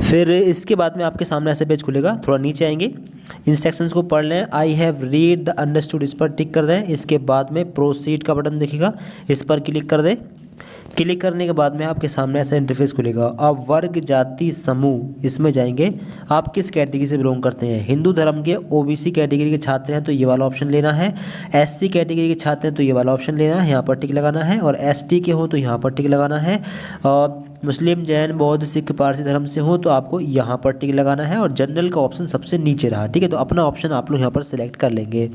फिर इसके बाद में आपके सामने ऐसे पेज खुलेगा, थोड़ा नीचे आएंगे, इंस्ट्रक्शंस को पढ़ लें। I have read the understood, इस पर टिक कर दें। इसके बाद में प्रोसीड का बटन दिखेगा, इस पर क्लिक कर दें। क्लिक करने के बाद में आपके सामने ऐसा इंटरफेस खुलेगा। अब वर्ग जाति समूह इसमें जाएंगे, आप किस कैटेगरी से बिलोंग करते हैं। हिंदू धर्म के ओबीसी कैटेगरी के छात्र हैं तो ये वाला ऑप्शन लेना है, एससी कैटेगरी के छात्र हैं तो ये वाला ऑप्शन लेना है, यहाँ पर टिक लगाना है। और एसटी के हो तो यहाँ पर टिक लगाना है। और मुस्लिम, जैन, बौद्ध, सिख, पारसी धर्म से हो तो आपको यहाँ पर टिक लगाना है। और जनरल का ऑप्शन सबसे नीचे रहा, ठीक है, तो अपना ऑप्शन आप लोग यहाँ पर सिलेक्ट कर लेंगे।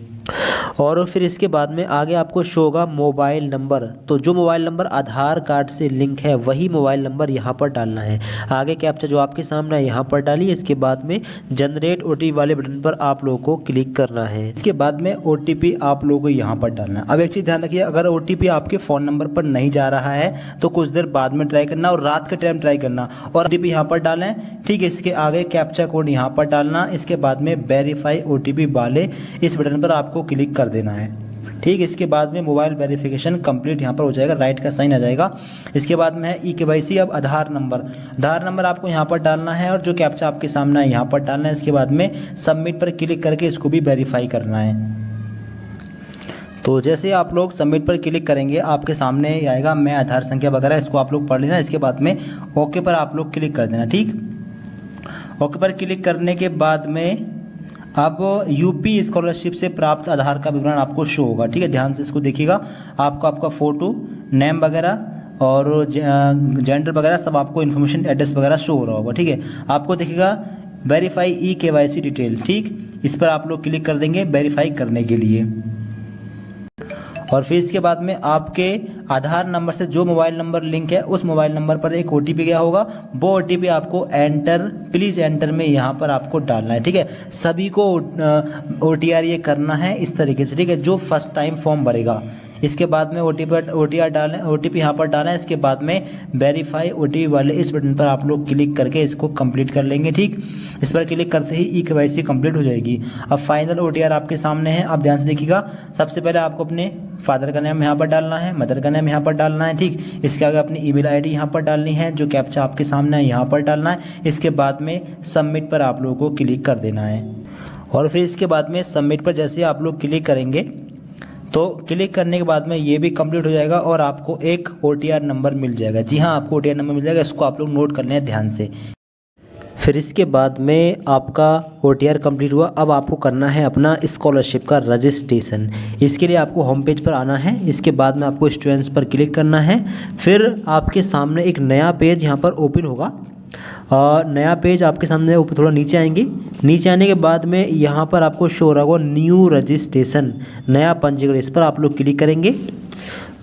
और फिर इसके बाद में आगे आपको शो होगा मोबाइल नंबर, तो जो मोबाइल नंबर आधार कार्ड से लिंक है वही मोबाइल नंबर यहाँ पर डालना है। आगे कैप्चा जो आपके सामने है यहाँ पर डालिए। इसके बाद में जनरेट ओटीपी वाले बटन पर आप लोगों को क्लिक करना है। इसके बाद में ओटीपी आप लोगों को यहाँ पर डालना है। अब एक चीज़ ध्यान रखिए, अगर ओटीपी आपके फ़ोन नंबर पर नहीं जा रहा है तो कुछ देर बाद में ट्राई करना और रात के टाइम ट्राई करना, और ओटीपी यहाँ पर डालें, ठीक है। इसके आगे कैप्चा कोड यहाँ पर डालना। इसके बाद में वेरीफाई ओटीपी वाले इस बटन पर आपको क्लिक कर देना है, ठीक। इसके बाद में मोबाइल वेरिफिकेशन कंप्लीट यहाँ पर हो जाएगा, राइट का साइन आ जाएगा। इसके बाद में है ई-केवाईसी। अब आधार नंबर आपको यहाँ पर डालना है और जो कैप्चा आपके सामने है यहाँ पर डालना है। इसके बाद में सबमिट पर क्लिक करके इसको भी वेरीफाई करना है। तो जैसे आप लोग सबमिट पर क्लिक करेंगे आपके सामने आएगा मैं आधार संख्या वगैरह, इसको आप लोग पढ़ लेना। इसके बाद में ओके पर आप लोग क्लिक कर देना, ठीक। ओके पर क्लिक करने के बाद में अब यूपी स्कॉलरशिप से प्राप्त आधार का विवरण आपको शो होगा, ठीक है। ध्यान से इसको देखिएगा, आपको आपका फ़ोटो, नेम वगैरह और जेंडर वगैरह सब आपको इन्फॉर्मेशन, एड्रेस वगैरह शो हो रहा होगा, ठीक है। आपको देखिएगा वेरीफाई ई-केवाईसी डिटेल, ठीक, इस पर आप लोग क्लिक कर देंगे वेरीफाई करने के लिए। और फिर इसके बाद में आपके आधार नंबर से जो मोबाइल नंबर लिंक है उस मोबाइल नंबर पर एक ओटीपी गया होगा, वो ओटीपी आपको प्लीज़ एंटर में यहाँ पर आपको डालना है, ठीक है। सभी को ओटीआर ये करना है इस तरीके से, ठीक है, जो फर्स्ट टाइम फॉर्म भरेगा। इसके बाद में ओटीपी यहाँ पर डालना है। इसके बाद में वेरीफाई ओटीपी वाले इस बटन पर आप लोग क्लिक करके इसको कंप्लीट कर लेंगे, ठीक। इस पर क्लिक करते ही ई-केवाईसी कंप्लीट हो जाएगी। अब फाइनल ओटीआर आपके सामने है, आप ध्यान से देखिएगा। सबसे पहले आपको अपने फादर का नाम यहाँ पर डालना है, मदर का नाम यहाँ पर डालना है, ठीक। इसके आगे अपनी ईमेल आईडी यहाँ पर डालनी है, जो कैप्चा आपके सामने है यहाँ पर डालना है। इसके बाद में सबमिट पर आप लोगों को क्लिक कर देना है। और फिर इसके बाद में सबमिट पर जैसे आप लोग क्लिक करेंगे तो क्लिक करने के बाद में ये भी कंप्लीट हो जाएगा और आपको एक ओटीआर नंबर मिल जाएगा। जी हाँ, आपको ओटीआर नंबर मिल जाएगा, इसको आप लोग नोट कर लें ध्यान से। फिर इसके बाद में आपका ओटीआर कंप्लीट हुआ। अब आपको करना है अपना स्कॉलरशिप का रजिस्ट्रेशन। इसके लिए आपको होम पेज पर आना है। इसके बाद में आपको स्टूडेंट्स पर क्लिक करना है। फिर आपके सामने एक नया पेज यहाँ पर ओपन होगा। नया पेज आपके सामने ऊपर थोड़ा नीचे आएंगे। नीचे आने के बाद में यहाँ पर आपको शो हो रहा होगा न्यू रजिस्ट्रेशन, नया पंजीकरण, इस पर आप लोग क्लिक करेंगे।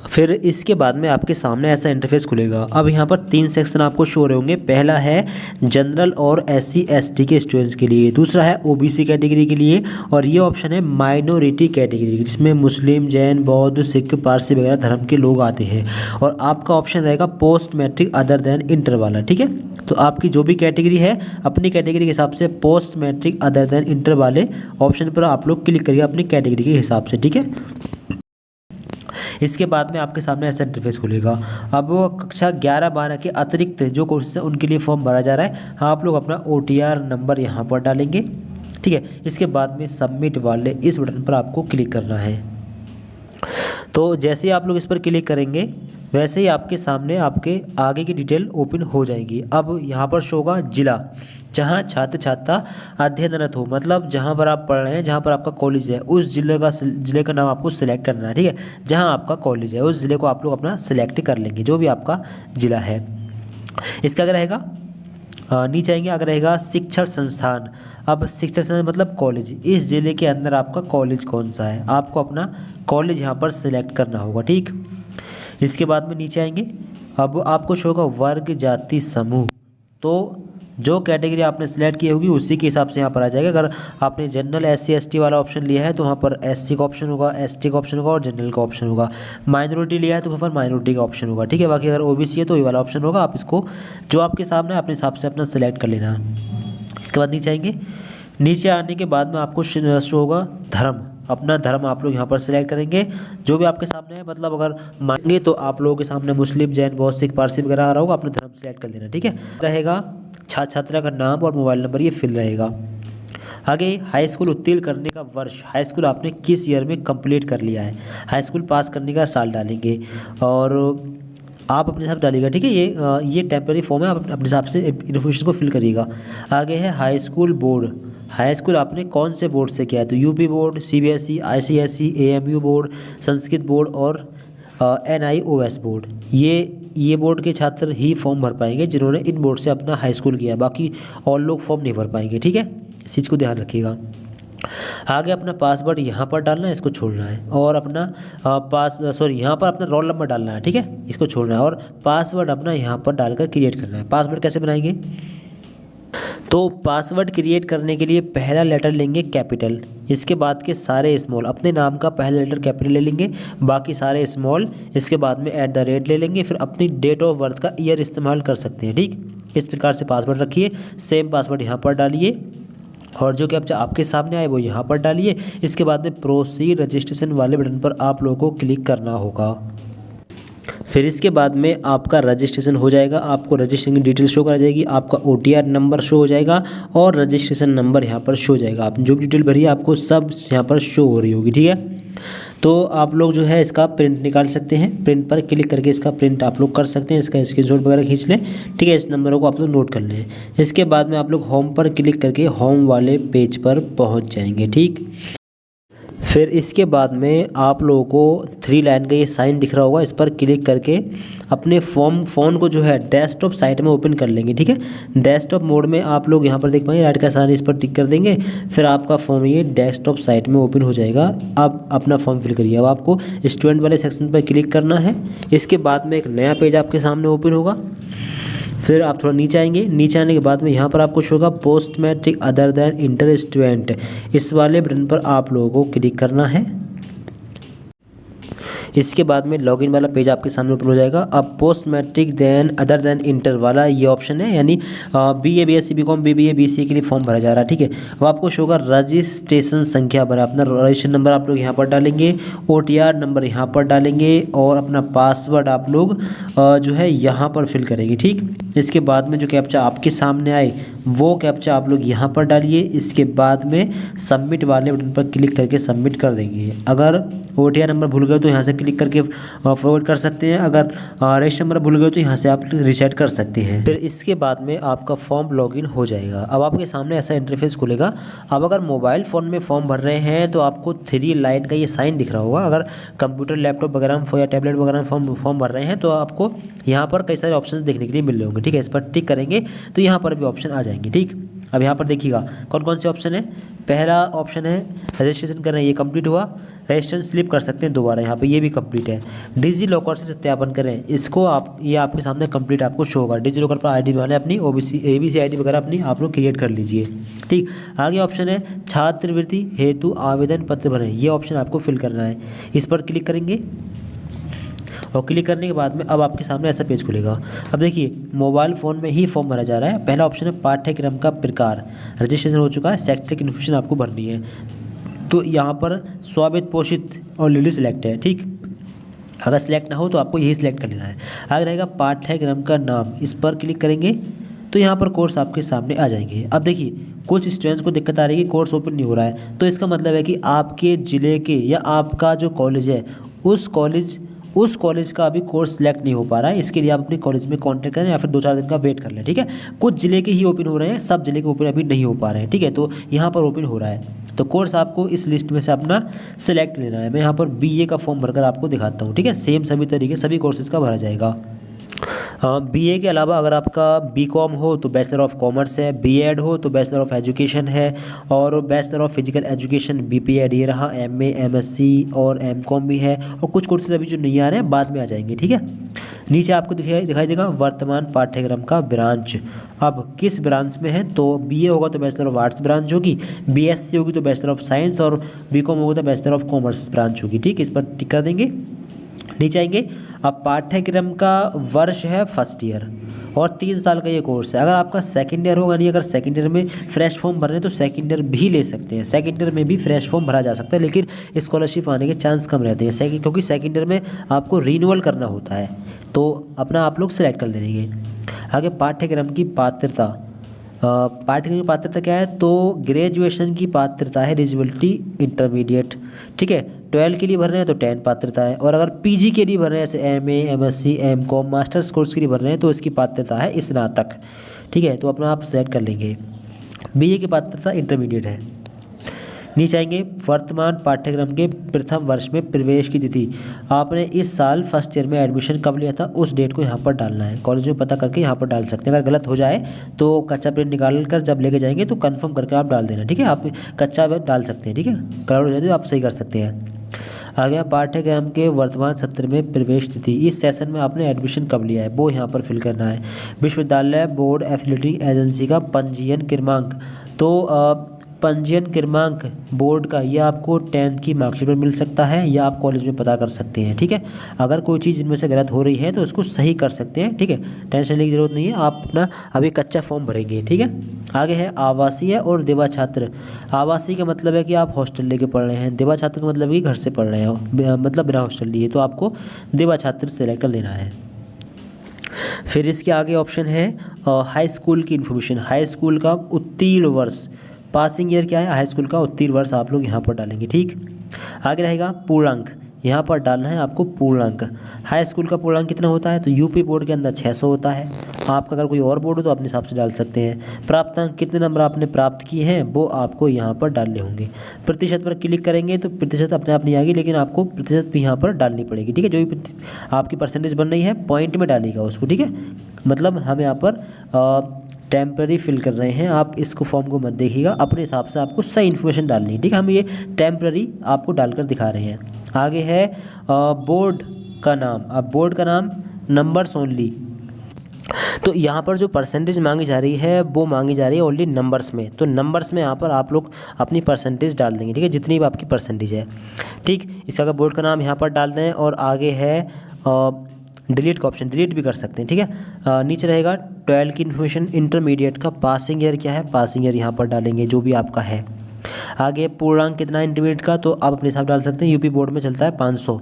फिर इसके बाद में आपके सामने ऐसा इंटरफेस खुलेगा। अब यहाँ पर 3 सेक्शन आपको शो रहे होंगे। पहला है जनरल और SC ST के स्टूडेंट्स के लिए, दूसरा है OBC कैटेगरी के लिए, और ये ऑप्शन है माइनॉरिटी कैटेगरी जिसमें मुस्लिम, जैन, बौद्ध, सिख, पारसी वगैरह धर्म के लोग आते हैं। और आपका ऑप्शन रहेगा post matric other than inter वाला, ठीक है। तो आपकी जो भी कैटेगरी है अपनी कैटेगरी के हिसाब से post matric other than inter वाले ऑप्शन पर आप लोग क्लिक करिए अपनी कैटेगरी के हिसाब से, ठीक है। इसके बाद में आपके सामने ऐसा इंटरफेस खुलेगा। अब वो कक्षा 11-12 के अतिरिक्त जो कोर्सेज हैं उनके लिए फॉर्म भरा जा रहा है। आप लोग अपना OTR नंबर यहाँ पर डालेंगे, ठीक है। इसके बाद में सबमिट वाले इस बटन पर आपको क्लिक करना है। तो जैसे ही आप लोग इस पर क्लिक करेंगे वैसे ही आपके सामने आपके आगे की डिटेल ओपन हो जाएगी। अब यहाँ पर शो होगा जिला, जहाँ छात्र छात्रा अध्ययनरत हो, मतलब जहाँ पर आप पढ़ रहे हैं, जहाँ पर आपका कॉलेज है उस जिले का नाम आपको सिलेक्ट करना है, ठीक है। जहाँ आपका कॉलेज है उस ज़िले को आप लोग अपना सिलेक्ट कर लेंगे, जो भी आपका ज़िला है। इसका अगर रहेगा नीचे आएंगे, अगर रहेगा शिक्षण संस्थान। अब शिक्षण संस्थान मतलब कॉलेज, इस ज़िले के अंदर आपका कॉलेज कौन सा है, आपको अपना कॉलेज यहाँ पर सिलेक्ट करना होगा, ठीक। इसके बाद में नीचे आएंगे। अब आपको शो होगा वर्ग जाति समूह, तो जो कैटेगरी आपने सिलेक्ट की होगी उसी के हिसाब से यहाँ पर आ जाएगा। अगर आपने जनरल SC ST वाला ऑप्शन लिया है तो वहाँ पर SC का ऑप्शन होगा, ST का ऑप्शन होगा और जनरल का ऑप्शन होगा। माइनॉरिटी लिया है तो वहाँ पर माइनॉरिटी का ऑप्शन होगा, ठीक है। बाकी अगर OBC है तो ये वाला ऑप्शन होगा। आप इसको जो आपके सामने अपने हिसाब से अपना सेलेक्ट कर लेना। इसके बाद नीचे आएंगे। नीचे आने के बाद में आपको शो होगा धर्म। अपना धर्म आप लोग यहाँ पर सिलेक्ट करेंगे जो भी आपके सामने है। मतलब अगर मानेंगे तो आप लोगों के सामने मुस्लिम, जैन, बौद्ध, सिख, पारसी वगैरह आ रहा होगा, अपना धर्म सिलेक्ट कर लेना। ठीक है, रहेगा छात्र छात्रा का नाम और मोबाइल नंबर, ये फिल रहेगा। आगे हाई स्कूल उत्तीर्ण करने का वर्ष, हाई स्कूल आपने किस ईयर में कंप्लीट कर लिया है, हाई स्कूल पास करने का साल डालेंगे और आप अपने हिसाब से डालिएगा। ठीक है, ये टेम्प्रेरी फॉर्म है, आप अपने हिसाब से इन्फॉर्मेशन को फिल करिएगा। आगे है high school board, high school आपने कौन से बोर्ड से किया है, तो UP board, CBSE, ICSE, AMU board, Sanskrit board और एनआईओएस बोर्ड। ये बोर्ड के छात्र ही फॉर्म भर पाएंगे जिन्होंने इन बोर्ड से अपना हाई स्कूल किया है, बाकी और लोग फॉर्म नहीं भर पाएंगे। ठीक है, इस चीज़ को ध्यान रखिएगा। आगे अपना पासवर्ड यहाँ पर डालना है, इसको छोड़ना है, और अपना यहाँ पर अपना रोल नंबर डालना है। ठीक है, इसको छोड़ना है और पासवर्ड अपना यहाँ पर डालकर क्रिएट करना है। पासवर्ड कैसे बनाएंगे, तो पासवर्ड क्रिएट करने के लिए पहला लेटर लेंगे कैपिटल, इसके बाद के सारे स्मॉल, अपने नाम का पहला लेटर कैपिटल ले लेंगे, बाकी सारे स्मॉल, इसके बाद में @ ले लेंगे, फिर अपनी डेट ऑफ बर्थ का ईयर इस्तेमाल कर सकते हैं। ठीक, इस प्रकार से पासवर्ड रखिए। सेम पासवर्ड यहाँ पर डालिए और जो कैप्चा आपके सामने आए वो यहाँ पर डालिए। इसके बाद में प्रोसीड रजिस्ट्रेशन वाले बटन पर आप लोगों को क्लिक करना होगा। फिर इसके बाद में आपका रजिस्ट्रेशन हो जाएगा, आपको रजिस्ट्रेशन की डिटेल शो करा जाएगी, आपका OTR नंबर शो हो जाएगा और रजिस्ट्रेशन नंबर यहाँ पर शो हो जाएगा। आपने जो भी डिटेल भरी है आपको सब यहाँ पर शो हो रही होगी। ठीक है, तो आप लोग जो है इसका प्रिंट निकाल सकते हैं, प्रिंट पर क्लिक करके इसका प्रिंट आप लोग कर सकते हैं, इसका स्क्रीनशॉट वगैरह खींच लें। ठीक है, इस नंबरों को आप लोग नोट कर लें। इसके बाद में आप लोग होम पर क्लिक करके होम वाले पेज पर पहुँच जाएंगे। ठीक, फिर इसके बाद में आप लोगों को 3 लाइन का ये साइन दिख रहा होगा, इस पर क्लिक करके अपने फ़ोन को जो है डेस्कटॉप साइट में ओपन कर लेंगे। ठीक है, डेस्कटॉप मोड में आप लोग यहाँ पर देख पाएंगे राइट का साइन, इस पर टिक कर देंगे, फिर आपका फॉर्म ये डेस्कटॉप साइट में ओपन हो जाएगा। अब अपना फॉर्म फिल करिए। अब आपको स्टूडेंट वाले सेक्शन पर क्लिक करना है, इसके बाद में एक नया पेज आपके सामने ओपन होगा। फिर आप थोड़ा नीचे आएंगे, नीचे आने के बाद में यहाँ पर आपको शो होगा post matric other than inter student, इस वाले बटन पर आप लोगों को क्लिक करना है। इसके बाद में लॉगिन वाला पेज आपके सामने ओपन हो जाएगा। अब post matric then other than inter वाला ये ऑप्शन है, यानी BA BSc BCom BBA BCA के लिए फॉर्म भरा जा रहा है। ठीक है, अब आपको शो होगा रजिस्ट्रेशन संख्या भरा, अपना रजिस्ट्रेशन नंबर आप लोग यहाँ पर डालेंगे, OTR नंबर यहाँ पर डालेंगे और अपना पासवर्ड आप लोग जो है यहाँ पर फिल करेंगे। ठीक, इसके बाद में जो कैप्चा आपके सामने आए वो कैप्चा आप लोग यहाँ पर डालिए। इसके बाद में सबमिट वाले बटन पर क्लिक करके सबमिट कर देंगे। अगर OTR नंबर भूल गए तो यहाँ से क्लिक करके फॉरवर्ड कर सकते हैं, अगर रजिस्टर नंबर भूल गए तो यहाँ से आप रीसेट कर सकते हैं। फिर इसके बाद में आपका फॉर्म लॉगिन हो जाएगा। अब आपके सामने ऐसा इंटरफेस खुलेगा। अब अगर मोबाइल फ़ोन में फॉर्म भर रहे हैं तो आपको 3 लाइन का ये साइन दिख रहा होगा। अगर कंप्यूटर, लैपटॉप वगैरह में या टैबलेट वगैरह में फॉर्म भर रहे हैं तो आपको यहाँ पर कई सारे ऑप्शन देखने के लिए मिल रहे होंगे। ठीक है, इस पर टिक करेंगे तो यहाँ पर भी ऑप्शन आ जाएंगे। ठीक, अब यहाँ पर देखिएगा कौन कौन से ऑप्शन है। पहला ऑप्शन है रजिस्ट्रेशन कर रहे हैं, ये कंप्लीट हुआ। रजिस्ट्रेशन स्लिप कर सकते हैं दोबारा, यहाँ पे ये भी कंप्लीट है। डिजी लॉकर से सत्यापन करें, इसको ये आपके सामने कंप्लीट आपको शो होगा। डिजी लॉकर पर ID वाले अपनी ABC ID वगैरह अपनी आप लोग क्रिएट कर लीजिए। ठीक, आगे ऑप्शन है छात्रवृत्ति हेतु आवेदन पत्र भरें, ये ऑप्शन आपको फिल करना है। इस पर क्लिक करेंगे और क्लिक करने के बाद में अब आपके सामने ऐसा पेज खुलेगा। अब देखिए मोबाइल फ़ोन में ही फॉर्म भरा जा रहा है। पहला ऑप्शन है पाठ्यक्रम का प्रकार, रजिस्ट्रेशन हो चुका है, शैक्षिक इन्फॉर्मेशन आपको भरनी है। तो यहाँ पर स्वावित्त पोषित और लिली सिलेक्ट है। ठीक, अगर सिलेक्ट ना हो तो आपको यही सिलेक्ट कर लेना है। आगे रहेगा पाठ्यक्रम का नाम, इस पर क्लिक करेंगे तो यहाँ पर कोर्स आपके सामने आ जाएंगे। अब देखिए कुछ स्टूडेंट्स को दिक्कत आ रही है कि कोर्स ओपन नहीं हो रहा है, तो इसका मतलब है कि आपके ज़िले के या आपका जो कॉलेज है उस कॉलेज का अभी कोर्स सिलेक्ट नहीं हो पा रहा है। इसके लिए आप अपने कॉलेज में कांटेक्ट करें या फिर 2-4 दिन का वेट कर लें। ठीक है, कुछ ज़िले के ही ओपन हो रहे हैं, सब ज़िले के ओपन अभी नहीं हो पा रहे हैं। ठीक है, तो यहाँ पर ओपन हो रहा है तो कोर्स आपको इस लिस्ट में से अपना सिलेक्ट लेना है। मैं यहाँ पर BA का फॉर्म भरकर आपको दिखाता हूँ। ठीक है, सेम सभी तरीके सभी कोर्सेज का भरा जाएगा। BA के अलावा अगर आपका BCom हो तो बैचलर ऑफ कॉमर्स है, B.Ed हो तो बैचलर ऑफ एजुकेशन है, और bachelor of physical education BPEd ये रहा, MA MSc और MCom भी है, और कुछ कोर्सेज अभी जो नहीं आ रहे हैं बाद में आ जाएंगे। ठीक है, नीचे आपको दिखाई देगा वर्तमान पाठ्यक्रम का ब्रांच, अब किस ब्रांच में है, तो BA होगा तो बैचलर ऑफ आर्ट्स ब्रांच होगी, BSc होगी तो बैचलर ऑफ साइंस, और BCom होगा तो बैचलर ऑफ कॉमर्स ब्रांच होगी। ठीक, इस पर टिक कर देंगे। नीचे आएंगे, अब पाठ्यक्रम का वर्ष है फर्स्ट ईयर और 3 साल का ये कोर्स है। अगर आपका सेकंड ईयर होगा, नहीं अगर सेकंड ईयर में फ्रेश फॉर्म भर रहे हैं तो सेकंड ईयर भी ले सकते हैं, सेकंड ईयर में भी फ्रेश फॉर्म भरा जा सकता है, लेकिन स्कॉलरशिप आने के चांस कम रहते हैं क्योंकि सेकंड ईयर में आपको रिन्यूअल करना होता है, तो अपना आप लोग सेलेक्ट कर लेंगे। आगे पाठ्यक्रम की पात्रता, पाठ्यक्रम की पात्रता क्या है, तो ग्रेजुएशन की पात्रता है एलिजिबिलिटी इंटरमीडिएट, ठीक है। 12 के लिए भर रहे हैं तो 10 पात्रता है, और अगर पीजी के लिए भर रहे हैं जैसे MA, MSc, MCom, masters course के लिए भर रहे हैं तो इसकी पात्रता है स्नातक, ठीक है। तो अपना आप सेलेक्ट कर लेंगे। बीए की पात्रता इंटरमीडिएट है। नीचे आएंगे, वर्तमान पाठ्यक्रम के प्रथम वर्ष में प्रवेश की तिथि, आपने इस साल फर्स्ट ईयर में एडमिशन कब लिया था उस डेट को यहाँ पर डालना है। कॉलेज में पता करके यहाँ पर डाल सकते हैं, अगर गलत हो जाए तो कच्चा प्रिंट निकाल कर जब लेके जाएंगे तो कंफर्म करके आप डाल देना, ठीक है। आप कच्चा डाल सकते हैं, ठीक है, गड़बड़ हो जाए तो आप सही कर सकते हैं। आगे पाठ्यक्रम के वर्तमान सत्र में प्रवेश तिथि, इस सेशन में आपने एडमिशन कब लिया है वो यहाँ पर फिल करना है। विश्वविद्यालय बोर्ड एफिलिएटिंग एजेंसी का पंजीयन क्रमांक, तो पंजीयन क्रमांक बोर्ड का ये आपको 10th की मार्कशीट में मिल सकता है या आप कॉलेज में पता कर सकते हैं, ठीक है। अगर कोई चीज़ इनमें से गलत हो रही है तो उसको सही कर सकते हैं, ठीक है, टेंशन लेने की ज़रूरत नहीं है। आप अपना अभी कच्चा फॉर्म भरेंगे, ठीक है। आगे है आवासीय और देवा छात्र। आवासीय का मतलब है कि आप हॉस्टल लेके पढ़ रहे हैं, देवा छात्र का मतलब कि घर से पढ़ रहे हो, मतलब बिना हॉस्टल लिए, तो आपको देवा छात्र सेलेक्ट कर लेना है। फिर इसके आगे ऑप्शन है हाई स्कूल की इन्फॉर्मेशन, हाई स्कूल का उत्तीर्ण वर्ष, पासिंग ईयर क्या है, हाई स्कूल का उत्तीर्ण वर्ष आप लोग यहाँ पर डालेंगे, ठीक। आगे रहेगा पूर्णांक, यहाँ पर डालना है आपको पूर्णांक। हाई स्कूल का पूर्णांक कितना होता है, तो यूपी बोर्ड के अंदर 600 होता है, आपका अगर कोई और बोर्ड हो तो अपने हिसाब से डाल सकते हैं। प्राप्तांक, कितने नंबर आपने प्राप्त किए हैं वो आपको यहाँ पर डालने होंगे। प्रतिशत पर क्लिक करेंगे तो प्रतिशत अपने आप नहीं आएगी, लेकिन आपको प्रतिशत भी यहाँ पर डालनी पड़ेगी, ठीक है। जो भी आपकी परसेंटेज बन रही है पॉइंट में डालिएगा उसको, ठीक है। मतलब हम यहाँ पर टेम्पररी फिल कर रहे हैं, आप इसको फॉर्म को मत देखिएगा, अपने हिसाब से आपको सही इन्फॉर्मेशन डालनी है, ठीक है। हम ये टेम्पररी आपको डालकर दिखा रहे हैं। आगे है बोर्ड का नाम, अब बोर्ड का नाम नंबर्स ओनली, तो यहाँ पर जो परसेंटेज मांगी जा रही है वो मांगी जा रही है ओनली नंबर्स में, तो नंबर्स में यहाँ पर आप लोग अपनी परसेंटेज डाल देंगे, ठीक है, जितनी भी आपकी परसेंटेज है, ठीक। इसका अगर बोर्ड का नाम यहाँ पर डाल दें, और आगे है डिलीट का ऑप्शन, डिलीट भी कर सकते हैं, ठीक है। नीचे रहेगा 12 की इन्फॉर्मेशन, इंटरमीडिएट का पासिंग ईयर क्या है, पासिंग ईयर यहाँ पर डालेंगे जो भी आपका है। आगे पूर्णांक कितना है इंटरमीडिएट का, तो आप अपने हिसाब डाल सकते हैं, यूपी बोर्ड में चलता है 500,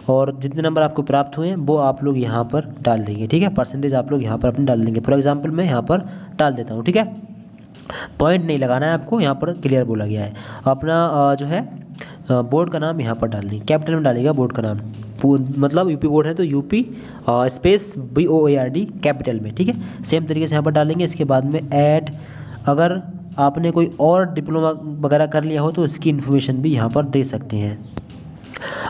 और जितने नंबर आपको प्राप्त हुए हैं वो आप लोग यहाँ पर डाल देंगे, ठीक है। परसेंटेज आप लोग यहाँ पर अपने डाल देंगे। फॉर एग्जाम्पल मैं यहाँ पर डाल देता हूँ, ठीक है, पॉइंट नहीं लगाना है आपको, यहाँ पर क्लियर बोला गया है। अपना जो है बोर्ड का नाम यहाँ पर डाल देंगे, कैपिटल में डालेगा बोर्ड का नाम, मतलब यूपी बोर्ड है तो यूपी स्पेस BOARD कैपिटल में, ठीक है। सेम तरीके से यहाँ पर डालेंगे। इसके बाद में ऐड, अगर आपने कोई और डिप्लोमा वगैरह कर लिया हो तो इसकी इन्फॉर्मेशन भी यहाँ पर दे सकते हैं।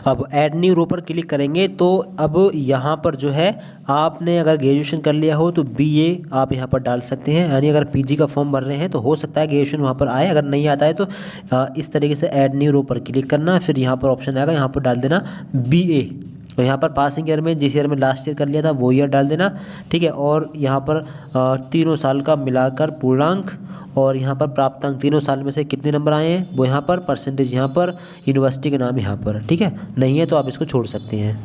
अब ऐड न्यू रो पर क्लिक करेंगे तो अब यहाँ पर जो है आपने अगर ग्रेजुएशन कर लिया हो तो BA आप यहाँ पर डाल सकते हैं, यानी अगर PG का फॉर्म भर रहे हैं तो हो सकता है ग्रेजुएशन वहाँ पर आए, अगर नहीं आता है तो इस तरीके से ऐड न्यू रो पर क्लिक करना, फिर यहाँ पर ऑप्शन आएगा, यहाँ पर डाल देना BA, तो यहाँ पर पासिंग ईयर में जिस ईयर में लास्ट ईयर कर लिया था वो ईयर डाल देना, ठीक है। और यहाँ पर तीनों साल का मिलाकर पूर्णांक, और यहाँ पर प्राप्तांक, तीनों साल में से कितने नंबर आए हैं वो यहाँ पर, परसेंटेज यहाँ पर, यूनिवर्सिटी का नाम यहाँ पर, ठीक है। नहीं है तो आप इसको छोड़ सकते हैं।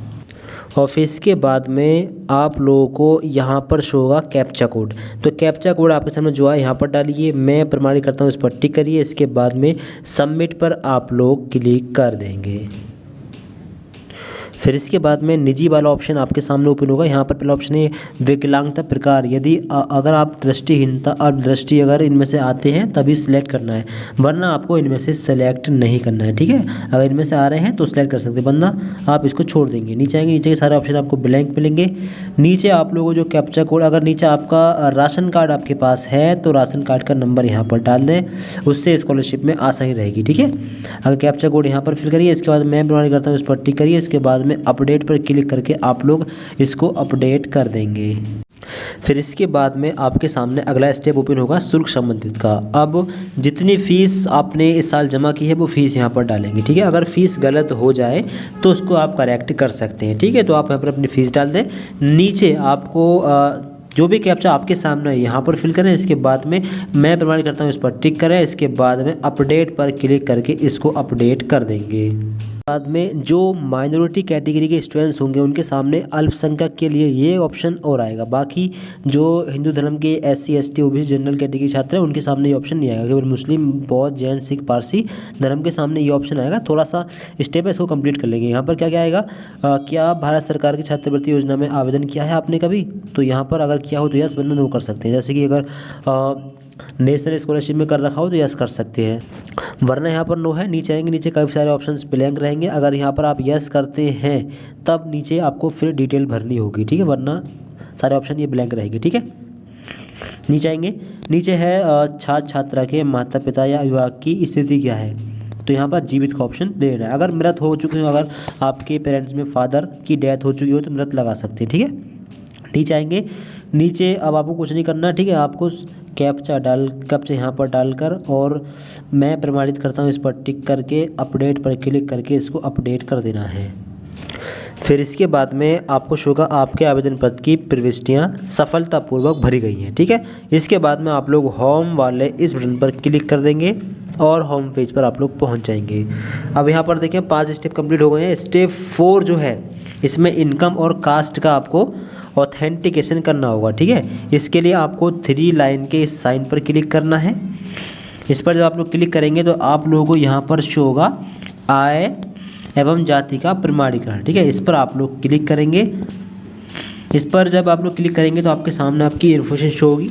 और फिर इसके बाद में आप लोगों को यहाँ पर शो होगा कैप्चा कोड, तो कैप्चा कोड आपके सामने जो है यहाँ पर डालिए, मैं प्रमाणित करता हूँ, इस पर टिक करिए। इसके बाद में सबमिट पर आप लोग क्लिक कर देंगे। फिर इसके बाद में निजी वाला ऑप्शन आपके सामने ओपन होगा। यहाँ पर पहला ऑप्शन है विकलांगता प्रकार, यदि अगर आप दृष्टिहीनता और दृष्टि अगर इनमें से आते हैं तभी सिलेक्ट करना है, वरना आपको इनमें से सेलेक्ट नहीं करना है, ठीक है। अगर इनमें से आ रहे हैं तो सिलेक्ट कर सकते हैं, वरना आप इसको छोड़ देंगे। नीचे आएंगे, नीचे के सारे ऑप्शन आपको ब्लैंक मिलेंगे। नीचे आप लोगों को जो कैप्चा कोड, अगर नीचे आपका राशन कार्ड आपके पास है तो राशन कार्ड का नंबर यहाँ पर डाल दें, उससे स्कॉलरशिप में आसानी रहेगी, ठीक है। अगर कैप्चा कोड यहाँ पर फिल करिए, इसके बाद मैं प्रमाणित करता हूँ, इस पर टिक करिए। इसके बाद में अपडेट पर क्लिक करके आप लोग इसको अपडेट कर देंगे। फिर इसके बाद में आपके सामने अगला स्टेप ओपन होगा शुल्क संबंधित का। अब जितनी फीस आपने इस साल जमा की है वो फीस यहाँ पर डालेंगे, ठीक है। अगर फीस गलत हो जाए तो उसको आप करेक्ट कर सकते हैं, ठीक है। तो आप यहाँ पर अपनी फ़ीस डाल दें। नीचे आपको जो भी कैप्चा आपके सामने है यहाँ पर फिल करें। इसके बाद में मैं प्रमाणित करता हूँ, इस पर टिक करें। इसके बाद में अपडेट पर क्लिक करके इसको अपडेट कर देंगे। बाद में जो माइनॉरिटी कैटेगरी के स्टूडेंट्स होंगे उनके सामने अल्पसंख्यक के लिए ये ऑप्शन और आएगा। बाकी जो हिंदू धर्म के SC ST OBC general category छात्र हैं उनके सामने ये ऑप्शन नहीं आएगा। केवल मुस्लिम, बौद्ध, जैन, सिख, पारसी धर्म के सामने ये ऑप्शन आएगा। थोड़ा सा स्टेप है, इसको कंप्लीट कर लेंगे। यहाँ पर क्या क्या आएगा, क्या भारत सरकार की छात्रवृत्ति योजना में आवेदन किया है आपने कभी, तो यहाँ पर अगर किया हो तो यस बंधन नो कर सकते हैं। जैसे कि अगर नेशनल स्कॉलरशिप में कर रखा हो तो यस कर सकते हैं, वरना यहाँ पर नो है। नीचे आएंगे, नीचे काफ़ी सारे ऑप्शंस ब्लैंक रहेंगे। अगर यहाँ पर आप यस करते हैं तब नीचे आपको फिर डिटेल भरनी होगी, ठीक है, वरना सारे ऑप्शन ये ब्लैंक रहेंगे, ठीक है। नीचे आएंगे, नीचे है छात्र छात्रा के माता पिता या अभिभावक की स्थिति क्या है, तो यहाँ पर जीवित का ऑप्शन ले रहा है। अगर मृत हो चुके हो, अगर आपके पेरेंट्स में फादर की डेथ हो चुकी हो तो मृत लगा सकते हैं, ठीक है। नीचे आएंगे, नीचे अब आपको कुछ नहीं करना, ठीक है। आपको कैप्चा यहाँ पर डालकर और मैं प्रमाणित करता हूँ इस पर टिक करके अपडेट पर क्लिक करके इसको अपडेट कर देना है। फिर इसके बाद में आपको शो होगा आपके आवेदन पत्र की प्रविष्टियाँ सफलतापूर्वक भरी गई हैं, ठीक है। इसके बाद में आप लोग होम वाले इस बटन पर क्लिक कर देंगे और होम पेज पर आप लोग पहुंच जाएंगे। अब यहाँ पर देखें 5 स्टेप कंप्लीट हो गए हैं। स्टेप 4 जो है इसमें इनकम और कास्ट का आपको ऑथेंटिकेशन करना होगा, ठीक है। इसके लिए आपको 3 लाइन के इस साइन पर क्लिक करना है। इस पर जब आप लोग क्लिक करेंगे तो आप लोगों को यहाँ पर शो होगा आय एवं जाति का प्रमाणीकरण, ठीक है। इस पर आप लोग क्लिक करेंगे। इस पर जब आप लोग क्लिक करेंगे तो आपके सामने आपकी इन्फॉर्मेशन शो होगी।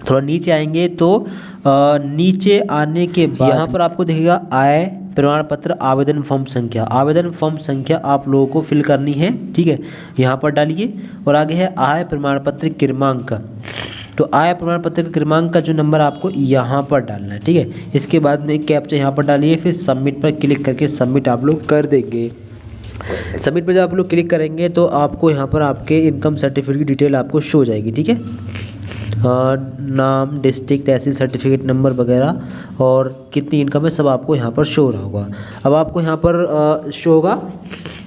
थोड़ा नीचे आएंगे तो नीचे आने के बाद यहाँ पर आपको दिखेगा आय प्रमाण पत्र आवेदन फॉर्म संख्या। आवेदन फॉर्म संख्या आप लोगों को फिल करनी है, ठीक है, यहाँ पर डालिए। और आगे है आय प्रमाण पत्र क्रमांक, तो आय प्रमाण पत्र के क्रमांक का जो नंबर आपको यहाँ पर डालना है, ठीक है। इसके बाद में कैप्चा यहाँ पर डालिए, फिर सबमिट पर क्लिक करके सबमिट आप लोग कर देंगे। सबमिट पर जब आप लोग क्लिक करेंगे तो आपको यहाँ पर आपके इनकम सर्टिफिकेट की डिटेल आपको शो हो जाएगी, ठीक है। नाम, डिस्ट्रिक्ट, तहसील, सर्टिफिकेट नंबर वगैरह और कितनी इनकम है सब आपको यहाँ पर शो हो रहा होगा। अब आपको यहाँ पर शो होगा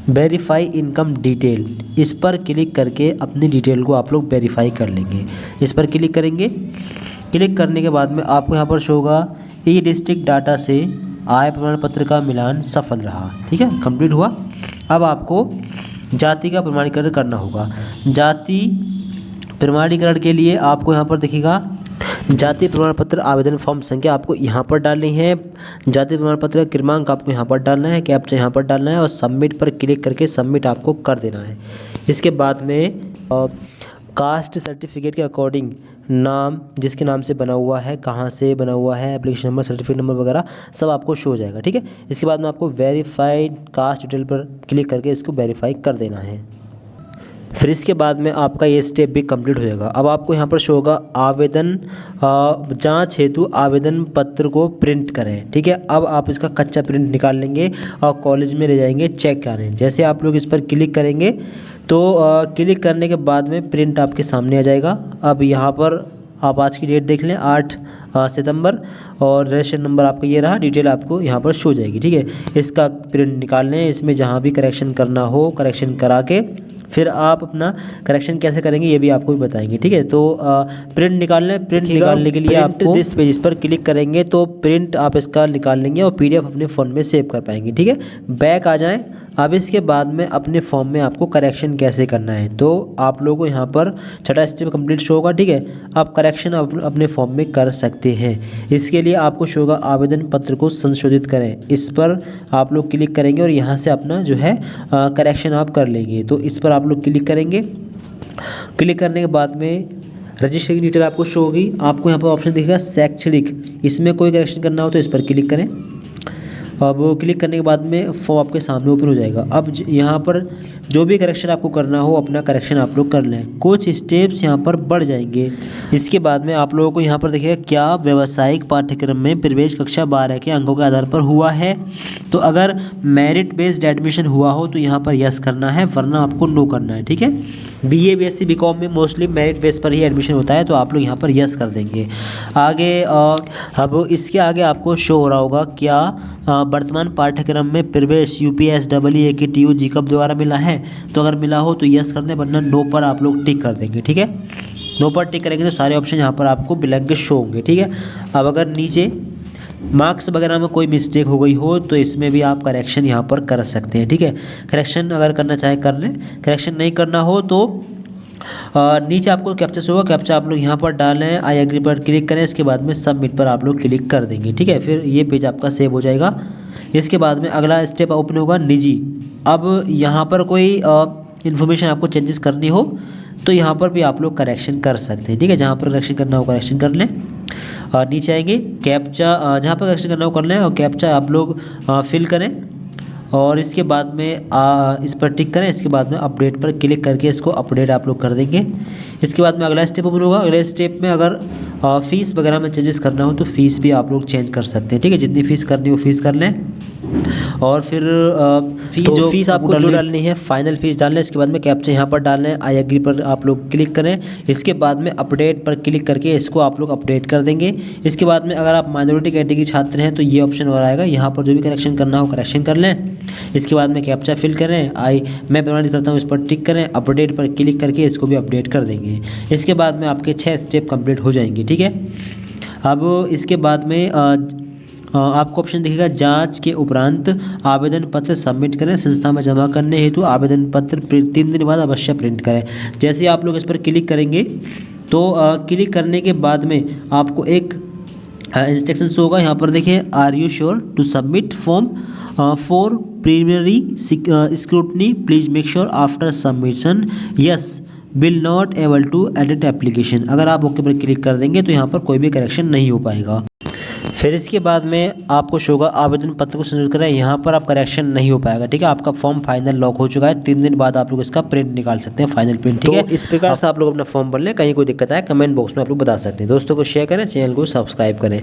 वेरीफाई इनकम डिटेल। इस पर क्लिक करके अपनी डिटेल को आप लोग वेरीफाई कर लेंगे। इस पर क्लिक करेंगे। क्लिक करने के बाद में आपको यहाँ पर शो होगा ई डिस्ट्रिक्ट डाटा से आय प्रमाण पत्र का मिलान सफल रहा, ठीक है, कंप्लीट हुआ। अब आपको जाति का प्रमाणीकरण करना होगा। जाति प्रमाणीकरण के लिए आपको यहाँ पर दिखेगा जाति प्रमाण पत्र आवेदन फॉर्म संख्या आपको यहाँ पर डालनी है। जाति प्रमाण पत्र का क्रमांक आपको यहाँ पर डालना है, कैप्चा यहाँ पर डालना है और सबमिट पर क्लिक करके सबमिट आपको कर देना है। इसके बाद में कास्ट सर्टिफिकेट के अकॉर्डिंग नाम जिसके नाम से बना हुआ है, कहाँ से बना हुआ है, एप्लीकेशन नंबर, सर्टिफिकेट नंबर वगैरह सब आपको शो हो जाएगा, ठीक है। इसके बाद में आपको वेरीफाइड कास्ट डिटेल पर क्लिक करके इसको वेरीफाई कर देना है। फिर इसके बाद में आपका ये स्टेप भी कंप्लीट हो जाएगा। अब आपको यहाँ पर शो होगा आवेदन जांच हेतु आवेदन पत्र को प्रिंट करें, ठीक है। अब आप इसका कच्चा प्रिंट निकाल लेंगे और कॉलेज में ले जाएंगे चेक कराने। जैसे आप लोग इस पर क्लिक करेंगे तो क्लिक करने के बाद में प्रिंट आपके सामने आ जाएगा। अब यहाँ पर आप आज की डेट देख लें 8 सितंबर और रजिस्ट्रेशन नंबर आपका ये रहा, डिटेल आपको यहाँ पर शो हो जाएगी, ठीक है। इसका प्रिंट निकाल लें। इसमें जहाँ भी करेक्शन करना हो करेक्शन करा के फिर आप अपना करेक्शन कैसे करेंगे ये भी आपको भी बताएंगे, ठीक है। तो प्रिंट निकाल लें। प्रिंट निकालने के लिए आपको दिस पेज पर क्लिक करेंगे तो प्रिंट आप इसका निकाल लेंगे और PDF अपने फ़ोन में सेव कर पाएंगे, ठीक है। बैक आ जाएं। अब इसके बाद में अपने फॉर्म में आपको करेक्शन कैसे करना है तो आप लोगों को यहाँ पर छठा स्टेप कंप्लीट शो होगा, ठीक है। आप करेक्शन अपने फॉर्म में कर सकते हैं। इसके लिए आपको शो होगा आवेदन पत्र को संशोधित करें। इस पर आप लोग क्लिक करेंगे और यहाँ से अपना जो है करेक्शन आप कर लेंगे। तो इस पर आप लोग क्लिक करेंगे। क्लिक करने के बाद में रजिस्टर की डिटेल आपको शो होगी। आपको यहाँ पर ऑप्शन दिखेगा शैक्षणिक, इसमें कोई करेक्शन करना हो तो इस पर क्लिक करें। अब क्लिक करने के बाद में फॉर्म आपके सामने ओपन हो जाएगा। अब यहाँ पर जो भी करेक्शन आपको करना हो अपना करेक्शन आप लोग कर लें। कुछ स्टेप्स यहाँ पर बढ़ जाएंगे। इसके बाद में आप लोगों को यहाँ पर देखिएगा क्या व्यावसायिक पाठ्यक्रम में प्रवेश कक्षा 12 के अंकों के आधार पर हुआ है। तो अगर मेरिट बेस्ड एडमिशन हुआ हो तो यहाँ पर यस करना है, वरना आपको नो करना है, ठीक है। BA BSc BCom में मोस्टली मेरिट बेस पर ही एडमिशन होता है तो आप लोग यहाँ पर यस कर देंगे। आगे अब इसके आगे आपको शो हो रहा होगा क्या वर्तमान पाठ्यक्रम में प्रवेश UPSC SEE ACT TU GCAP द्वारा मिला है। तो अगर मिला हो तो यस कर दें, वरना नो पर आप लोग टिक कर देंगे, ठीक है। नो पर टिक करेंगे तो सारे ऑप्शन यहाँ पर आपको ब्लैंक शो होंगे, ठीक है। अब अगर नीचे मार्क्स वगैरह में कोई मिस्टेक हो गई हो तो इसमें भी आप करेक्शन यहाँ पर कर सकते हैं। ठीक है, करेक्शन अगर करना चाहे कर लें, करेक्शन नहीं करना हो तो नीचे आपको कैप्चा शो होगा, कैप्चा आप लोग यहाँ पर डालें, आई एग्री पर क्लिक करें, इसके बाद में सबमिट पर आप लोग क्लिक कर देंगे। ठीक है, फिर ये पेज आपका सेव हो जाएगा। इसके बाद में अगला स्टेप ओपन होगा निजी। अब यहाँ पर कोई इन्फॉर्मेशन आपको चेंजेस करनी हो तो यहाँ पर भी आप लोग करेक्शन कर सकते हैं। ठीक है, जहाँ पर करेक्शन करना हो करेक्शन कर लें। नीचे आएंगे कैप्चा, जहाँ पर करेक्शन करना हो कर लें और कैप्चा आप लोग फिल करें और इसके बाद में इस पर टिक करें। इसके बाद में अपडेट पर क्लिक करके इसको अपडेट आप लोग कर देंगे। इसके बाद में अगला स्टेप ओपन होगा। अगले स्टेप में अगर फ़ीस वगैरह में चेंजेस करना हो तो फ़ीस भी आप लोग चेंज कर सकते हैं। ठीक है, जितनी फ़ीस करनी हो फ़ीस कर लें और फिर फीस आपको जो डालनी है फाइनल फीस डालना है। इसके बाद में कैप्चा यहाँ पर डालना है, आई एग्री पर आप लोग क्लिक करें। इसके बाद में अपडेट पर क्लिक करके इसको आप लोग अपडेट कर देंगे। इसके बाद में अगर आप माइनॉरिटी कैटेगरी छात्र हैं तो ये ऑप्शन और आएगा, यहाँ पर जो भी करेक्शन करना हो करेक्शन कर लें। इसके बाद में कैप्चा फिल करें, मैं प्रमाणित करता हूँ इस पर टिक करें, अपडेट पर क्लिक करके इसको भी अपडेट कर देंगे। इसके बाद में आपके 6 स्टेप कंप्लीट हो जाएंगे। ठीक है, अब इसके बाद में आपको ऑप्शन दिखेगा जांच के उपरांत आवेदन पत्र सबमिट करें, संस्था में जमा करने हेतु आवेदन पत्र 3 दिन बाद अवश्य प्रिंट करें। जैसे आप लोग इस पर क्लिक करेंगे तो क्लिक करने के बाद में आपको एक इंस्ट्रक्शन होगा। यहाँ पर देखिए, are you sure to submit form for preliminary scrutiny, please make sure after submission yes will not able to edit application. अगर आप ओके पर क्लिक कर देंगे तो यहाँ पर कोई भी करेक्शन नहीं हो पाएगा। फिर इसके बाद में आपको शो होगा आवेदन पत्र को संशोधित करें, यहाँ पर आप करेक्शन नहीं हो पाएगा। ठीक है, आपका फॉर्म फाइनल लॉक हो चुका है। 3 दिन बाद आप लोग इसका प्रिंट निकाल सकते हैं, फाइनल प्रिंट। ठीक है, इस प्रकार से आप लोग अपना फॉर्म भर लें। कहीं कोई दिक्कत आए कमेंट बॉक्स में आप लोग बता सकते हैं। दोस्तों को शेयर करें, चैनल को सब्सक्राइब करें।